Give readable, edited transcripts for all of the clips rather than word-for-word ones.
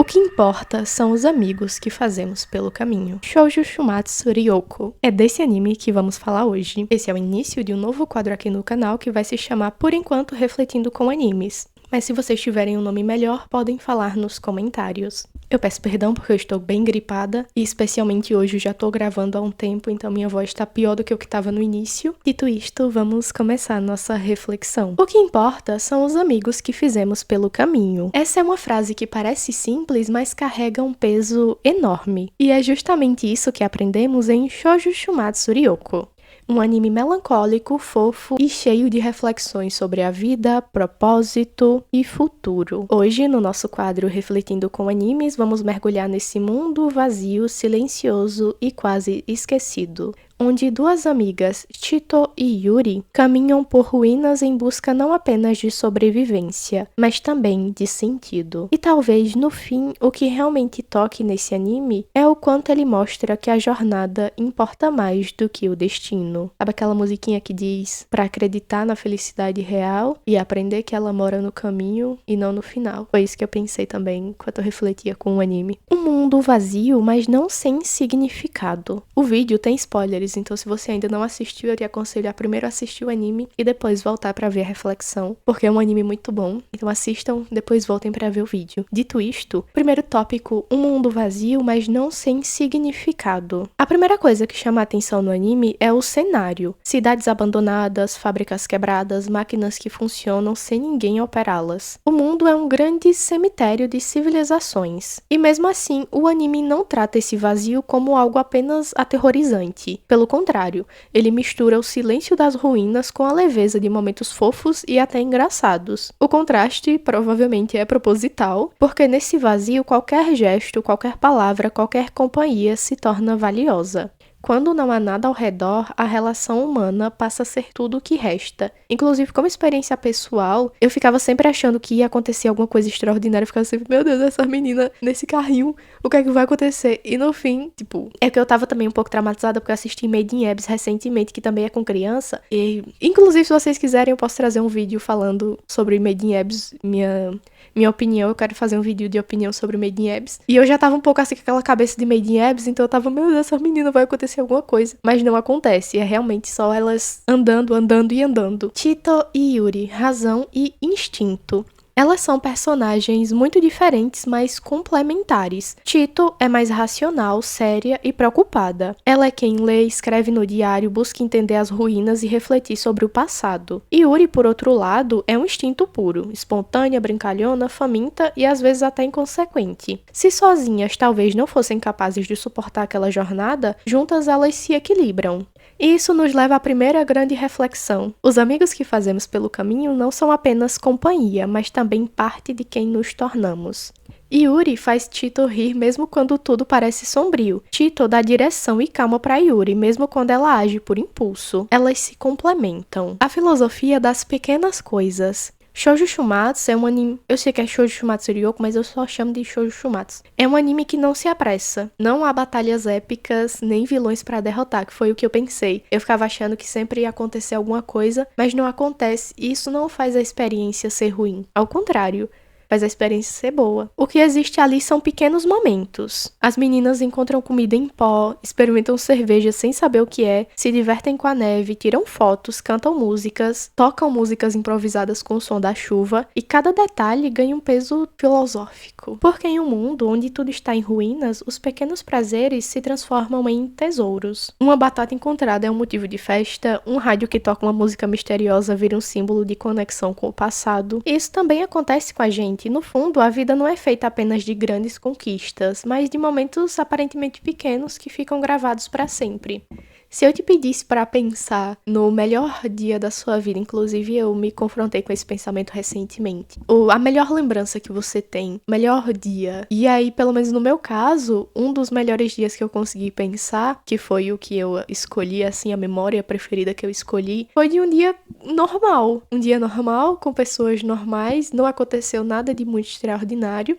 que importa são os amigos que fazemos pelo caminho. Shoujo Shumatsu Ryoko. É desse anime que vamos falar hoje. Esse é o início de um novo quadro aqui no canal que vai se chamar Por Enquanto Refletindo com Animes. Mas se vocês tiverem um nome melhor, podem falar nos comentários. Eu peço perdão porque eu estou bem gripada, e especialmente hoje eu já estou gravando há um tempo, então minha voz está pior do que o que estava no início. Dito isto, vamos começar nossa reflexão. O que importa são os amigos que fizemos pelo caminho. Essa é uma frase que parece simples, mas carrega um peso enorme. E é justamente isso que aprendemos em Shoujo Shumatsu Ryoko. Um anime melancólico, fofo e cheio de reflexões sobre a vida, propósito e futuro. Hoje, no nosso quadro Refletindo com Animes, vamos mergulhar nesse mundo vazio, silencioso e quase esquecido, onde duas amigas, Chito e Yuri, caminham por ruínas em busca não apenas de sobrevivência, mas também de sentido. E talvez, no fim, o que realmente toque nesse anime é o quanto ele mostra que a jornada importa mais do que o destino. Sabe aquela musiquinha que diz pra acreditar na felicidade real e aprender que ela mora no caminho e não no final? Foi isso que eu pensei também enquanto eu refletia com o anime. Um mundo vazio, mas não sem significado. O vídeo tem spoilers, então se você ainda não assistiu, eu te aconselho a primeiro assistir o anime e depois voltar pra ver a reflexão, porque é um anime muito bom, então assistam, depois voltem pra ver o vídeo. Dito isto, primeiro tópico, um mundo vazio, mas não sem significado. A primeira coisa que chama a atenção no anime é o cenário. Cidades abandonadas, fábricas quebradas, máquinas que funcionam sem ninguém operá-las. O mundo é um grande cemitério de civilizações. E mesmo assim, o anime não trata esse vazio como algo apenas aterrorizante. Pelo contrário, ele mistura o silêncio das ruínas com a leveza de momentos fofos e até engraçados. O contraste provavelmente é proposital, porque nesse vazio qualquer gesto, qualquer palavra, qualquer companhia se torna valiosa. Quando não há nada ao redor, a relação humana passa a ser tudo o que resta. Inclusive, como experiência pessoal, eu ficava sempre achando que ia acontecer alguma coisa extraordinária. Eu ficava sempre, meu Deus, essa menina nesse carrinho, o que é que vai acontecer? E no fim, é que eu tava também um pouco traumatizada porque eu assisti Made in Abyss recentemente, que também é com criança. E, inclusive, se vocês quiserem, eu posso trazer um vídeo falando sobre Made in Abyss, minha opinião. Eu quero fazer um vídeo de opinião sobre Made in Abyss. E eu já tava um pouco assim com aquela cabeça de Made in Abyss, então eu tava, meu Deus, essa menina vai acontecer alguma coisa. Mas não acontece, é realmente só elas andando e andando. Chito e Yuri, razão e instinto. Elas são personagens muito diferentes, mas complementares. Chito é mais racional, séria e preocupada. Ela é quem lê, escreve no diário, busca entender as ruínas e refletir sobre o passado. Yuri, por outro lado, é um instinto puro, espontânea, brincalhona, faminta e às vezes até inconsequente. Se sozinhas talvez não fossem capazes de suportar aquela jornada, juntas elas se equilibram. E isso nos leva à primeira grande reflexão. Os amigos que fazemos pelo caminho não são apenas companhia, mas também parte de quem nos tornamos. Yuri faz Chito rir mesmo quando tudo parece sombrio. Chito dá direção e calma para Yuri, mesmo quando ela age por impulso. Elas se complementam. A filosofia das pequenas coisas. Shoujo Shumatsu é um anime... Eu sei que é Shoujo Shumatsu Ryoko, mas eu só chamo de Shoujo Shumatsu. É um anime que não se apressa. Não há batalhas épicas, nem vilões pra derrotar, que foi o que eu pensei. Eu ficava achando que sempre ia acontecer alguma coisa, mas não acontece, e isso não faz a experiência ser ruim. Ao contrário, faz a experiência ser boa. O que existe ali são pequenos momentos. As meninas encontram comida em pó, experimentam cerveja sem saber o que é, se divertem com a neve, tiram fotos, cantam músicas, tocam músicas improvisadas com o som da chuva, e cada detalhe ganha um peso filosófico. Porque em um mundo onde tudo está em ruínas, os pequenos prazeres se transformam em tesouros. Uma batata encontrada é um motivo de festa, um rádio que toca uma música misteriosa vira um símbolo de conexão com o passado. E isso também acontece com a gente. No fundo, a vida não é feita apenas de grandes conquistas, mas de momentos aparentemente pequenos que ficam gravados para sempre. Se eu te pedisse para pensar no melhor dia da sua vida, inclusive eu me confrontei com esse pensamento recentemente, a melhor lembrança que você tem, melhor dia. E aí, pelo menos no meu caso, um dos melhores dias que eu consegui pensar, que foi o que eu escolhi, assim, a memória preferida que eu escolhi, foi de um dia normal. Um dia normal, com pessoas normais, não aconteceu nada de muito extraordinário.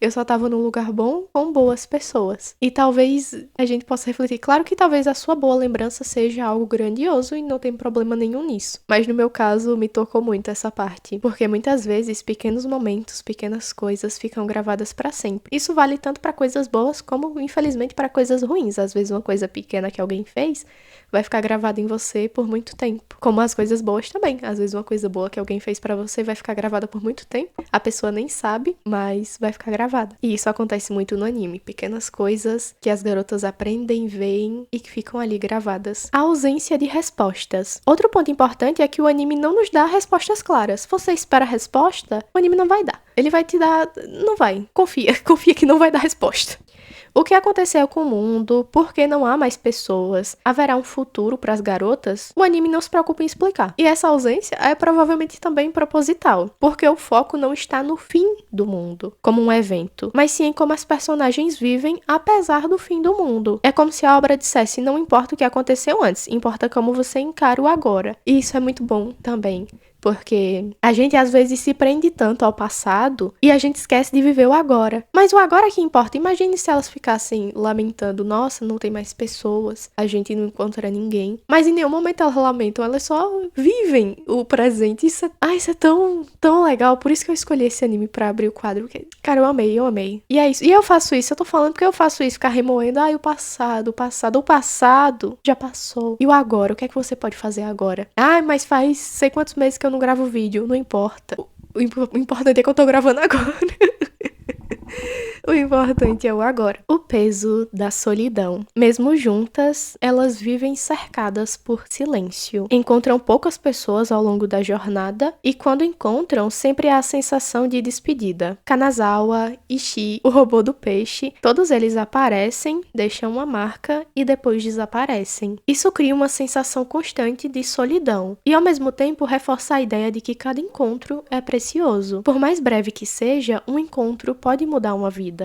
Eu só tava num lugar bom com boas pessoas. E talvez a gente possa refletir. Claro que talvez a sua boa lembrança seja algo grandioso e não tem problema nenhum nisso. Mas no meu caso, me tocou muito essa parte. Porque muitas vezes pequenos momentos, pequenas coisas ficam gravadas pra sempre. Isso vale tanto pra coisas boas como, infelizmente, pra coisas ruins. Às vezes uma coisa pequena que alguém fez vai ficar gravada em você por muito tempo. Como as coisas boas também. Às vezes uma coisa boa que alguém fez pra você vai ficar gravada por muito tempo. A pessoa nem sabe, mas vai ficar gravada. E isso acontece muito no anime. Pequenas coisas que as garotas aprendem, veem e que ficam ali gravadas. A ausência de respostas. Outro ponto importante é que o anime não nos dá respostas claras. Se você espera a resposta, o anime não vai dar. Ele vai te dar... Não vai. Confia. Confia que não vai dar resposta. O que aconteceu com o mundo? Por que não há mais pessoas? Haverá um futuro para as garotas? O anime não se preocupa em explicar. E essa ausência é provavelmente também proposital, porque o foco não está no fim do mundo, como um evento, mas sim em como as personagens vivem apesar do fim do mundo. É como se a obra dissesse: não importa o que aconteceu antes, importa como você encara o agora. E isso é muito bom também. Porque a gente às vezes se prende tanto ao passado e a gente esquece de viver o agora. Mas o agora que importa. Imagine se elas ficassem lamentando: nossa, não tem mais pessoas, a gente não encontra ninguém. Mas em nenhum momento elas lamentam, elas só vivem o presente. Isso é tão, tão legal. Por isso que eu escolhi esse anime pra abrir o quadro. Porque, cara, eu amei, eu amei. E é isso. E eu faço isso, eu tô falando porque eu faço isso, ficar remoendo. O passado já passou. E o agora? O que é que você pode fazer agora? Mas faz sei quantos meses que eu não gravo vídeo. Não importa. O importante é que eu tô gravando agora. O importante é o agora. O peso da solidão. Mesmo juntas, elas vivem cercadas por silêncio. Encontram poucas pessoas ao longo da jornada e quando encontram, sempre há a sensação de despedida. Kanazawa, Ishii, o robô do peixe, todos eles aparecem, deixam uma marca e depois desaparecem. Isso cria uma sensação constante de solidão e ao mesmo tempo reforça a ideia de que cada encontro é precioso. Por mais breve que seja, um encontro pode mudar uma vida.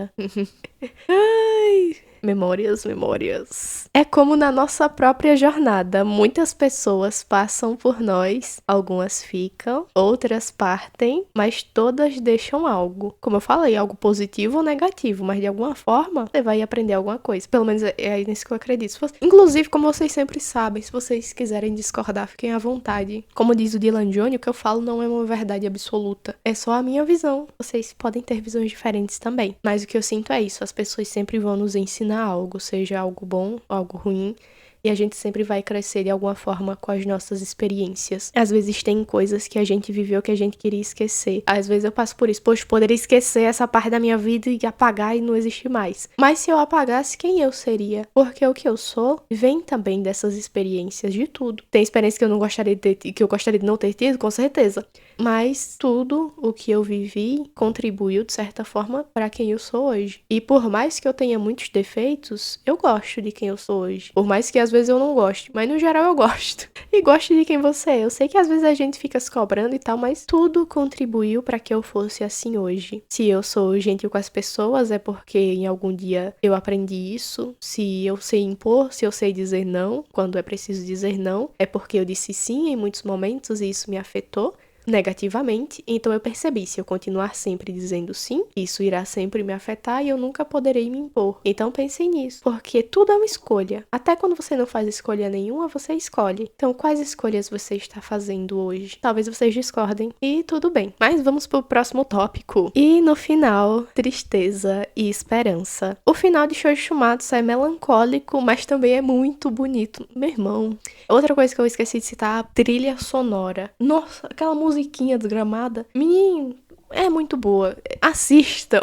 Ai, memórias. É como na nossa própria jornada. Muitas pessoas passam por nós, algumas ficam, outras partem, mas todas deixam algo. Como eu falei, algo positivo ou negativo, mas de alguma forma você vai aprender alguma coisa. Pelo menos é nisso que eu acredito. Inclusive, como vocês sempre sabem, se vocês quiserem discordar, fiquem à vontade. Como diz o Dylan Johnny, o que eu falo não é uma verdade absoluta. É só a minha visão. Vocês podem ter visões diferentes também. Mas o que eu sinto é isso. As pessoas sempre vão nos ensinar algo, seja algo bom, algo ruim. E a gente sempre vai crescer de alguma forma com as nossas experiências. Às vezes tem coisas que a gente viveu que a gente queria esquecer. Às vezes eu passo por isso. Poxa, poderia esquecer essa parte da minha vida e apagar e não existir mais. Mas se eu apagasse, quem eu seria? Porque o que eu sou vem também dessas experiências, de tudo. Tem experiência que eu não gostaria de ter, que eu gostaria de não ter tido, com certeza. Mas tudo o que eu vivi contribuiu, de certa forma, para quem eu sou hoje. E por mais que eu tenha muitos defeitos, eu gosto de quem eu sou hoje. Por mais que às vezes eu não goste, mas no geral eu gosto. E gosto de quem você é. Eu sei que às vezes a gente fica se cobrando e tal, mas tudo contribuiu para que eu fosse assim hoje. Se eu sou gentil com as pessoas, é porque em algum dia eu aprendi isso. Se eu sei impor, se eu sei dizer não, quando é preciso dizer não, é porque eu disse sim em muitos momentos e isso me afetou negativamente, então eu percebi: se eu continuar sempre dizendo sim, isso irá sempre me afetar e eu nunca poderei me impor. Então pensem nisso, porque tudo é uma escolha. Até quando você não faz escolha nenhuma, você escolhe. Então quais escolhas você está fazendo hoje? Talvez vocês discordem e tudo bem. Mas vamos pro próximo tópico. E no final, tristeza e esperança. O final de Shoujo Shumatsu é melancólico, mas também é muito bonito. Meu irmão. Outra coisa que eu esqueci de citar, a trilha sonora. Nossa, aquela musiquinha desgramada. Menino, é muito boa. Assistam.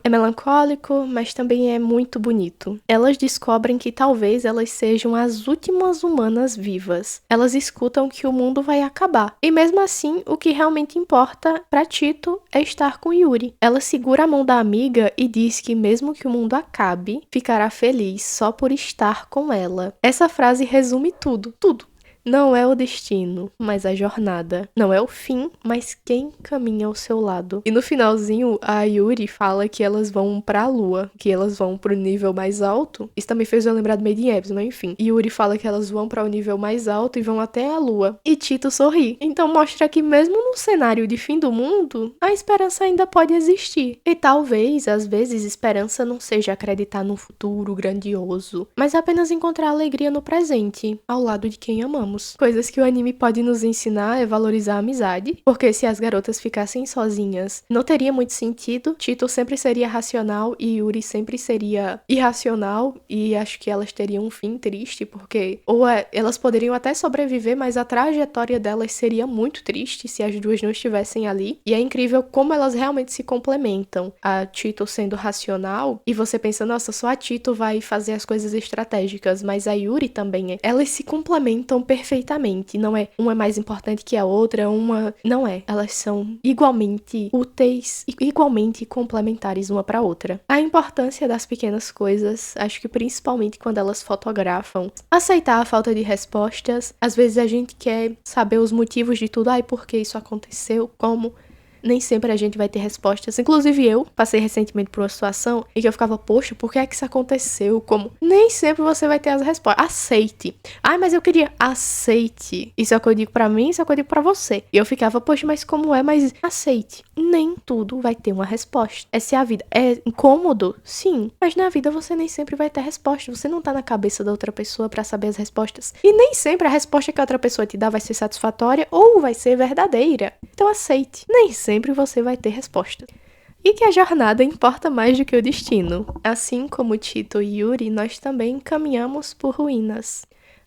É melancólico, mas também é muito bonito. Elas descobrem que talvez elas sejam as últimas humanas vivas. Elas escutam que o mundo vai acabar. E mesmo assim, o que realmente importa pra Tito é estar com Yuri. Ela segura a mão da amiga e diz que mesmo que o mundo acabe, ficará feliz só por estar com ela. Essa frase resume tudo. Não é o destino, mas a jornada. Não é o fim, mas quem caminha ao seu lado. E no finalzinho, a Yuri fala que elas vão pra lua, que elas vão pro nível mais alto. Isso também fez eu lembrar do Made in Abyss, mas enfim. Yuri fala que elas vão para o nível mais alto e vão até a lua. E Tito sorri. Então mostra que mesmo num cenário de fim do mundo, a esperança ainda pode existir. E talvez, às vezes, esperança não seja acreditar num futuro grandioso, mas apenas encontrar alegria no presente, ao lado de quem amamos. Coisas que o anime pode nos ensinar é valorizar a amizade, porque se as garotas ficassem sozinhas, não teria muito sentido. Tito sempre seria racional e Yuri sempre seria irracional, e acho que elas teriam um fim triste, porque elas poderiam até sobreviver, mas a trajetória delas seria muito triste se as duas não estivessem ali. E é incrível como elas realmente se complementam. A Tito sendo racional, e você pensa, nossa, só a Tito vai fazer as coisas estratégicas, mas a Yuri também é. Elas se complementam perfeitamente, não é uma mais importante que a outra, não é. Elas são igualmente úteis e igualmente complementares uma para outra. A importância das pequenas coisas, acho que principalmente quando elas fotografam. Aceitar a falta de respostas. Às vezes a gente quer saber os motivos de tudo. Ai, por que isso aconteceu? Como? Nem sempre a gente vai ter respostas. Inclusive eu passei recentemente por uma situação em que eu ficava, poxa, por que é que isso aconteceu? Como? Nem sempre você vai ter as respostas. Aceite. Ai, mas eu queria. Aceite. Isso é o que eu digo pra mim, isso é o que eu digo pra você. E eu ficava, poxa, mas como é? Mas aceite. Nem tudo vai ter uma resposta. Essa é a vida. É incômodo? Sim. Mas na vida você nem sempre vai ter resposta. Você não tá na cabeça da outra pessoa pra saber as respostas. E nem sempre a resposta que a outra pessoa te dá vai ser satisfatória ou vai ser verdadeira. Então aceite. Nem sempre você vai ter resposta. E que a jornada importa mais do que o destino. Assim como Tito e Yuri, nós também caminhamos por ruínas.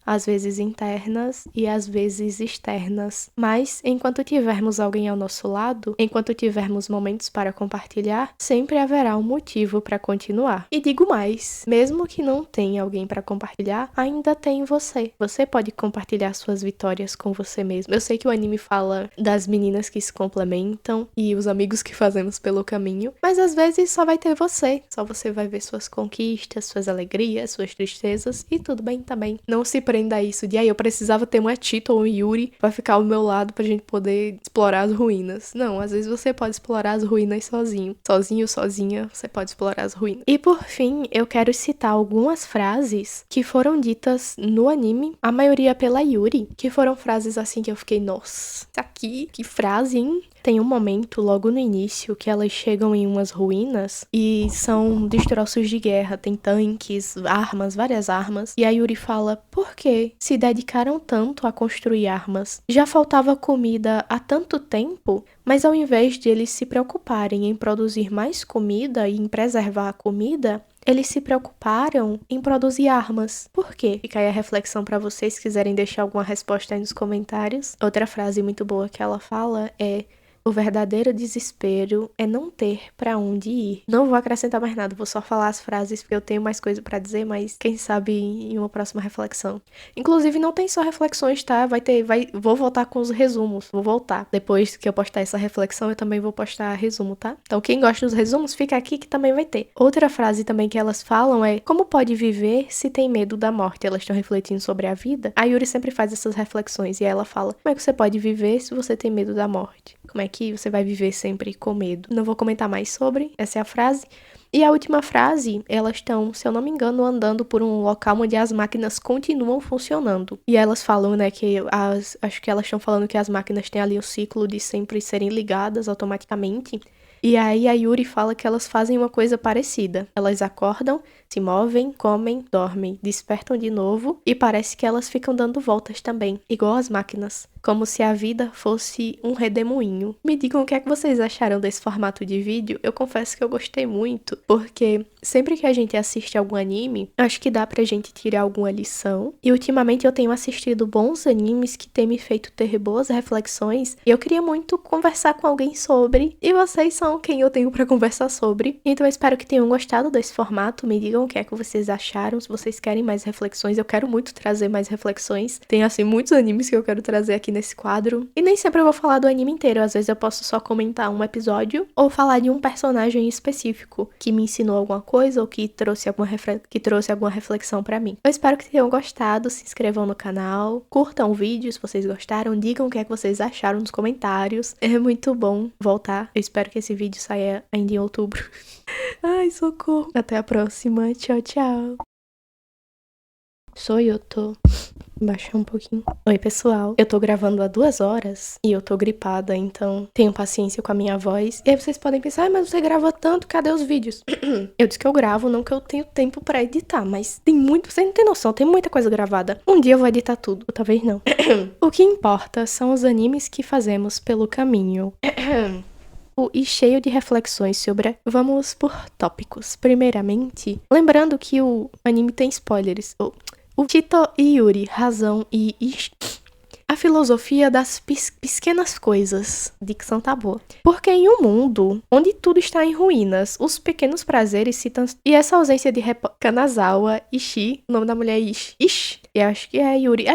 Às vezes internas e às vezes externas. Mas, enquanto tivermos alguém ao nosso lado, enquanto tivermos momentos para compartilhar, sempre haverá um motivo para continuar. E digo mais, mesmo que não tenha alguém para compartilhar, ainda tem você. Você pode compartilhar suas vitórias com você mesmo. Eu sei que o anime fala das meninas que se complementam e os amigos que fazemos pelo caminho, mas às vezes só vai ter você. Só você vai ver suas conquistas, suas alegrias, suas tristezas e tudo bem também. Não se prenda a isso de, eu precisava ter uma Tito ou um Yuri pra ficar ao meu lado pra gente poder explorar as ruínas. Não, às vezes você pode explorar as ruínas sozinho. Sozinho, sozinha, você pode explorar as ruínas. E por fim, eu quero citar algumas frases que foram ditas no anime, a maioria pela Yuri, que foram frases assim que eu fiquei, nossa, isso aqui, que frase, hein? Tem um momento logo no início que elas chegam em umas ruínas e são destroços de guerra, tem tanques, armas, várias armas. E a Yuri fala, por que se dedicaram tanto a construir armas? Já faltava comida há tanto tempo, mas ao invés de eles se preocuparem em produzir mais comida e em preservar a comida, eles se preocuparam em produzir armas. Por quê? Fica aí a reflexão para vocês, se quiserem deixar alguma resposta aí nos comentários. Outra frase muito boa que ela fala é: o verdadeiro desespero é não ter pra onde ir. Não vou acrescentar mais nada, vou só falar as frases porque eu tenho mais coisa pra dizer, mas quem sabe em uma próxima reflexão. Inclusive não tem só reflexões, tá? Vou voltar com os resumos, vou voltar. Depois que eu postar essa reflexão, eu também vou postar resumo, tá? Então quem gosta dos resumos, fica aqui que também vai ter. Outra frase também que elas falam é: como pode viver se tem medo da morte? Elas estão refletindo sobre a vida. A Yuri sempre faz essas reflexões e aí ela fala: como é que você pode viver se você tem medo da morte? Como é que você vai viver sempre com medo? Não vou comentar mais sobre, essa é a frase. E a última frase, elas estão, se eu não me engano, andando por um local onde as máquinas continuam funcionando. E elas falam, né, que acho que elas estão falando que as máquinas têm ali o ciclo de sempre serem ligadas automaticamente. E aí a Yuri fala que elas fazem uma coisa parecida. Elas acordam, se movem, comem, dormem, despertam de novo e parece que elas ficam dando voltas também, igual as máquinas. Como se a vida fosse um redemoinho. Me digam o que é que vocês acharam desse formato de vídeo. Eu confesso que eu gostei muito, porque sempre que a gente assiste algum anime, acho que dá pra gente tirar alguma lição. E ultimamente eu tenho assistido bons animes que têm me feito ter boas reflexões. E eu queria muito conversar com alguém sobre. E vocês são quem eu tenho pra conversar sobre. Então eu espero que tenham gostado desse formato. Me digam o que é que vocês acharam. Se vocês querem mais reflexões, eu quero muito trazer mais reflexões. Tem, assim, muitos animes que eu quero trazer aqui nesse quadro. E nem sempre eu vou falar do anime inteiro, às vezes eu posso só comentar um episódio ou falar de um personagem específico que me ensinou alguma coisa ou que trouxe alguma reflexão pra mim. Eu espero que tenham gostado, se inscrevam no canal, curtam o vídeo se vocês gostaram, digam o que é que vocês acharam nos comentários. É muito bom voltar. Eu espero que esse vídeo saia ainda em outubro. Ai, socorro. Até a próxima. Tchau, tchau. Sou eu, tô... Baixar um pouquinho. Oi, pessoal. Eu tô gravando há 2 horas e eu tô gripada, então tenham paciência com a minha voz. E aí vocês podem pensar, mas você grava tanto, cadê os vídeos? Eu disse que eu gravo, não que eu tenho tempo pra editar, mas tem muito... Você não tem noção, tem muita coisa gravada. Um dia eu vou editar tudo, ou talvez não. O que importa são os animes que fazemos pelo caminho. E cheio de reflexões sobre... Vamos por tópicos. Primeiramente, lembrando que o anime tem spoilers. O Tito e Yuri, razão e... A filosofia das pequenas coisas. Dicção tá boa. Porque em um mundo onde tudo está em ruínas, os pequenos prazeres se... E essa ausência de Kanazawa, Ishii, o nome da mulher é Ishi. Eu acho que é Yuri.